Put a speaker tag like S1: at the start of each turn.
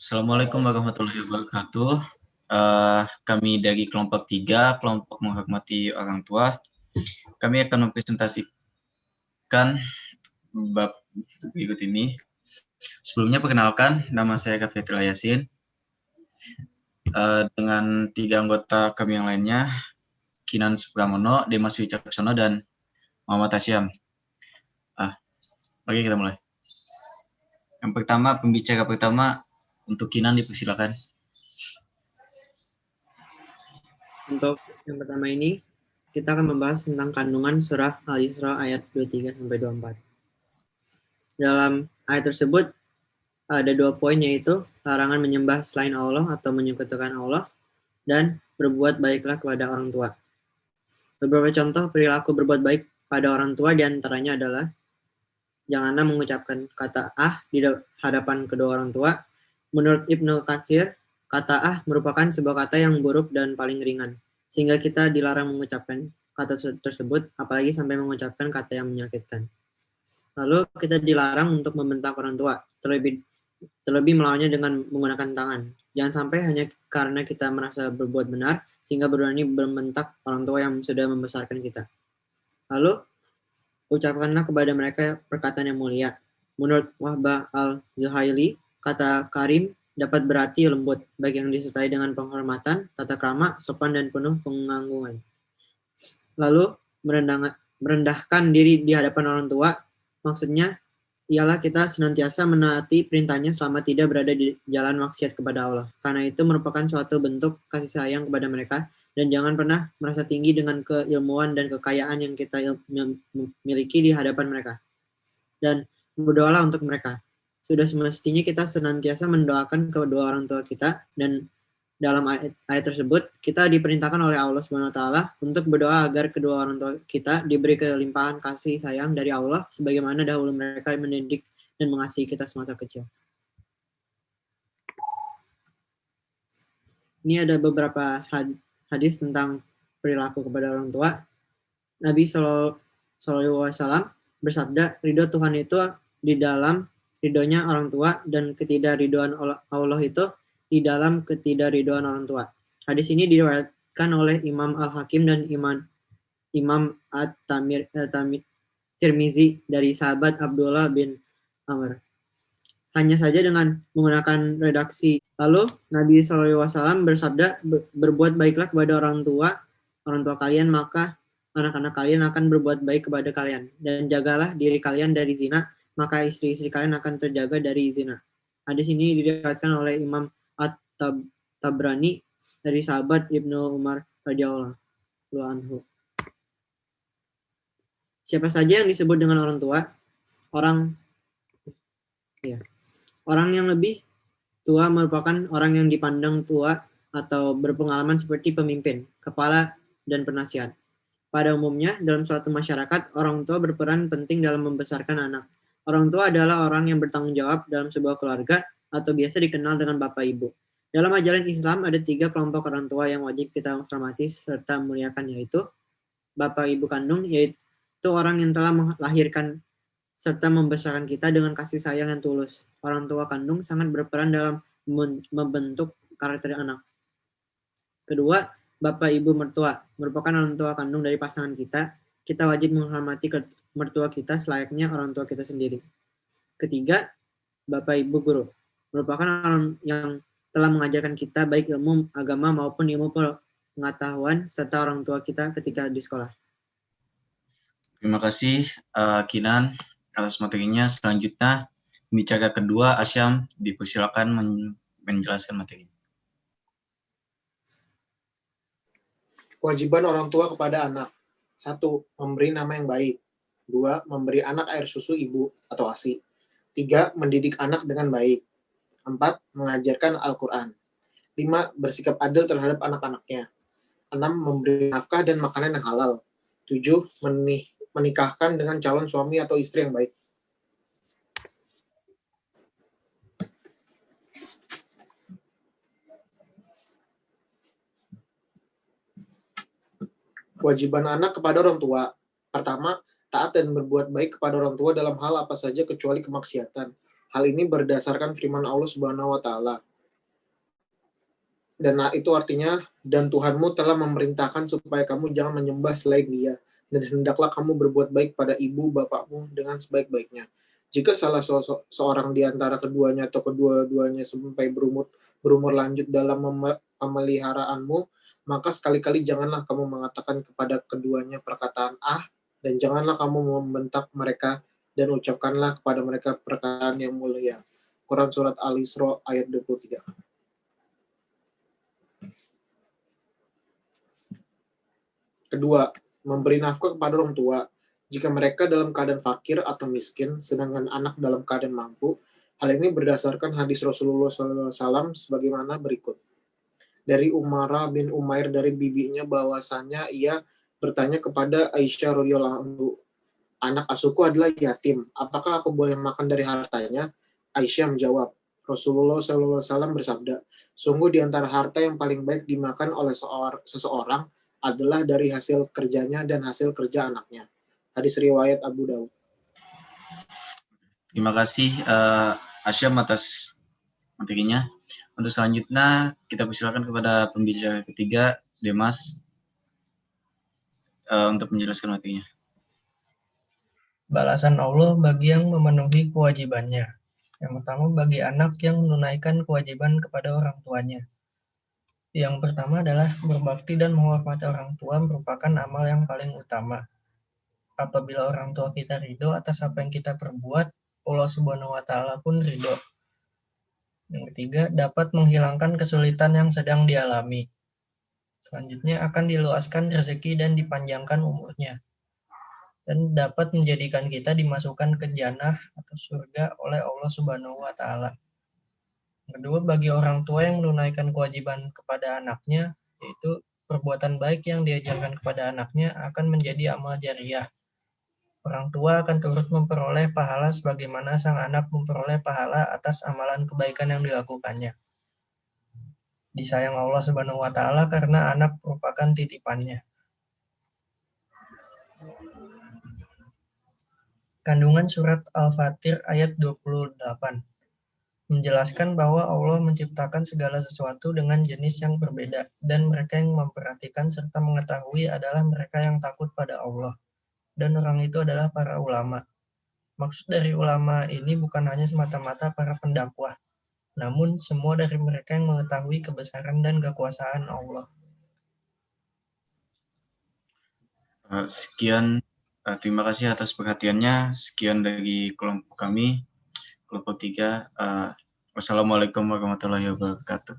S1: Assalamualaikum warahmatullahi wabarakatuh. Kami dari kelompok 3, kelompok menghormati orang tua. Kami akan mempresentasikan bab berikut ini. Sebelumnya perkenalkan, nama saya Kafetril Yasin. Dengan 3 anggota kami yang lainnya, Kinan Supramono, Demas Wicaksono, dan Muhammad Hasyam. Oke, kita mulai. Yang pertama, pembicara pertama untuk Kinan, dipersilakan.
S2: Untuk yang pertama ini, kita akan membahas tentang kandungan surah Al-Isra ayat 23-24. Dalam ayat tersebut, ada 2 poin, yaitu larangan menyembah selain Allah atau menyekutukan Allah, dan berbuat baiklah kepada orang tua. Beberapa contoh perilaku berbuat baik pada orang tua diantaranya adalah janganlah mengucapkan kata di hadapan kedua orang tua. Menurut Ibnu Katsir, kata merupakan sebuah kata yang buruk dan paling ringan, sehingga kita dilarang mengucapkan kata tersebut, apalagi sampai mengucapkan kata yang menyakitkan. Lalu kita dilarang untuk membentak orang tua, terlebih melawannya dengan menggunakan tangan. Jangan sampai hanya karena kita merasa berbuat benar, sehingga berani membentak orang tua yang sudah membesarkan kita. Lalu, ucapkanlah kepada mereka perkataan yang mulia. Menurut Wahbah al-Zuhaili, kata karim dapat berarti lembut, baik yang disertai dengan penghormatan, tata krama, sopan, dan penuh penganggungan. Lalu, merendahkan diri di hadapan orang tua, maksudnya ialah kita senantiasa menaati perintahnya selama tidak berada di jalan maksiat kepada Allah. Karena itu merupakan suatu bentuk kasih sayang kepada mereka, dan jangan pernah merasa tinggi dengan keilmuan dan kekayaan yang kita miliki di hadapan mereka. Dan berdoalah untuk mereka. Sudah semestinya kita senantiasa mendoakan kedua orang tua kita, dan dalam ayat tersebut kita diperintahkan oleh Allah SWT untuk berdoa agar kedua orang tua kita diberi kelimpahan kasih sayang dari Allah sebagaimana dahulu mereka mendidik dan mengasihi kita semasa kecil. Ini ada beberapa hadis tentang perilaku kepada orang tua. Nabi SAW bersabda, ridho Tuhan itu di dalam ridhonya orang tua, dan ketidakridhoan Allah itu di dalam ketidakridhoan orang tua. Hadis ini diriwayatkan oleh Imam Al-Hakim dan Imam Tirmizi dari sahabat Abdullah bin Amr. Hanya saja dengan menggunakan redaksi. Lalu Nabi SAW bersabda, berbuat baiklah kepada orang tua kalian, maka anak-anak kalian akan berbuat baik kepada kalian. Dan jagalah diri kalian dari zina, maka istri-istri kalian akan terjaga dari zina. Hadis ini diriwayatkan oleh Imam At-Tabrani dari sahabat Ibnu Umar radhiyallahu anhu. Siapa saja yang disebut dengan orang tua? Orang yang lebih tua merupakan orang yang dipandang tua atau berpengalaman seperti pemimpin, kepala, dan penasihat. Pada umumnya, dalam suatu masyarakat, orang tua berperan penting dalam membesarkan anak. Orang tua adalah orang yang bertanggung jawab dalam sebuah keluarga, atau biasa dikenal dengan bapak ibu. Dalam ajaran Islam ada 3 kelompok orang tua yang wajib kita hormati serta muliakan, yaitu bapak ibu kandung, yaitu orang yang telah melahirkan serta membesarkan kita dengan kasih sayang yang tulus. Orang tua kandung sangat berperan dalam membentuk karakter anak. Kedua, bapak ibu mertua merupakan orang tua kandung dari pasangan kita. Kita wajib menghormati mertua kita selayaknya orang tua kita sendiri. Ketiga, bapak ibu guru merupakan orang yang telah mengajarkan kita baik ilmu agama maupun ilmu pengetahuan serta orang tua kita ketika di sekolah.
S1: Terima kasih Kinan atas materinya. Selanjutnya pembicara kedua, Hasyam, dipersilakan menjelaskan materi.
S3: Kewajiban orang tua kepada anak. 1. Memberi nama yang baik. 2. Memberi anak air susu ibu atau ASI. 3. Mendidik anak dengan baik. 4. Mengajarkan Al-Quran. 5. Bersikap adil terhadap anak-anaknya. 6. Memberi nafkah dan makanan yang halal. 7. Menikahkan dengan calon suami atau istri yang baik. Kewajiban anak kepada orang tua. Pertama, taat dan berbuat baik kepada orang tua dalam hal apa saja kecuali kemaksiatan. Hal ini berdasarkan firman Allah Subhanahu wa taala. Dan itu artinya, dan Tuhanmu telah memerintahkan supaya kamu jangan menyembah selain Dia, dan hendaklah kamu berbuat baik pada ibu bapakmu dengan sebaik-baiknya. Jika salah seorang di antara keduanya atau kedua-duanya sampai berumur lanjut dalam pemeliharaanmu, maka sekali-kali janganlah kamu mengatakan kepada keduanya perkataan dan janganlah kamu membentak mereka, dan ucapkanlah kepada mereka perkataan yang mulia. Quran Surat Al-Isra ayat 23. Kedua, memberi nafkah kepada orang tua. Jika mereka dalam keadaan fakir atau miskin, sedangkan anak dalam keadaan mampu, hal ini berdasarkan hadis Rasulullah SAW sebagaimana berikut. Dari Umarah bin Umair dari bibinya bahwasanya ia bertanya kepada Aisyah radhiyallahu anha, anak asuku adalah yatim, apakah aku boleh makan dari hartanya? Aisyah menjawab, Rasulullah SAW bersabda, sungguh di antara harta yang paling baik dimakan oleh seseorang adalah dari hasil kerjanya dan hasil kerja anaknya. Hadis riwayat Abu Daud.
S1: Terima kasih Asyam atas materinya. Untuk selanjutnya kita persilakan kepada pembicara ketiga, Demas, untuk menjelaskan materinya.
S4: Balasan Allah bagi yang memenuhi kewajibannya. Yang pertama bagi anak yang menunaikan kewajiban kepada orang tuanya. Yang pertama adalah berbakti dan menghormati orang tua merupakan amal yang paling utama. Apabila orang tua kita ridho atas apa yang kita perbuat, Allah Subhanahu wa Ta'ala pun ridho. Yang ketiga, dapat menghilangkan kesulitan yang sedang dialami. Selanjutnya akan diluaskan rezeki dan dipanjangkan umurnya. Dan dapat menjadikan kita dimasukkan ke jannah atau surga oleh Allah Subhanahu wa Ta'ala. Kedua, bagi orang tua yang menunaikan kewajiban kepada anaknya, yaitu perbuatan baik yang diajarkan kepada anaknya akan menjadi amal jariah. Orang tua akan turut memperoleh pahala sebagaimana sang anak memperoleh pahala atas amalan kebaikan yang dilakukannya. Disayang Allah Subhanahu wa Ta'ala karena anak merupakan titipannya. Kandungan surat Al-Fatir ayat 28 menjelaskan bahwa Allah menciptakan segala sesuatu dengan jenis yang berbeda, dan mereka yang memperhatikan serta mengetahui adalah mereka yang takut pada Allah, dan orang itu adalah para ulama. Maksud dari ulama ini bukan hanya semata-mata para pendakwah, namun semua dari mereka yang mengetahui kebesaran dan kekuasaan Allah.
S1: Sekian, terima kasih atas perhatiannya. Sekian dari kelompok kami, kelompok 3. Wassalamualaikum warahmatullahi wabarakatuh.